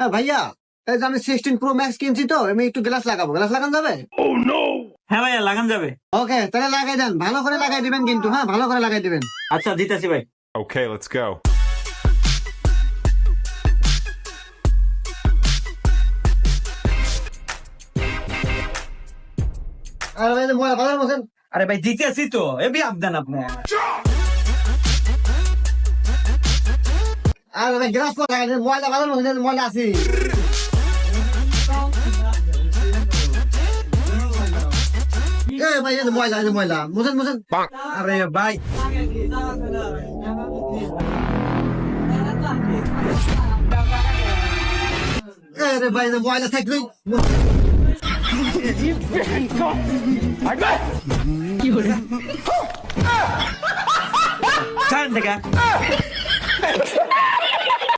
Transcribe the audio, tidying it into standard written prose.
ভাইয়া, এই যে আমি 16 Pro Max কিনছি, তো আমি একটু গ্লাস লাগাবো, গ্লাস লাগানো যাবে? হ্যাঁ ভাইয়া, লাগান যাবে। ওকে, তাহলে লাগাই দেন, ভালো করে লাগাই দিবেন কিন্তু, হ্যাঁ ভালো করে লাগাই দিবেন। আচ্ছা, দিতেছি ভাই। Okay, let's go. আর ভাই ময়লা ভালো বলছেন। আরে ভাই, দিতেছি তো, এবি আবদান আপনি। আর ভাই গ্লাস পর লাগাই দেন, ময়লা ভালো বলছেন, ময়লা আছে। ভাই এই যে ময়লা, এই যে ময়লা মুছেন মুছেন। আরে ভাই, রে ভাই, এই যে ময়লা থাকলেই ছাড়েন থেকে।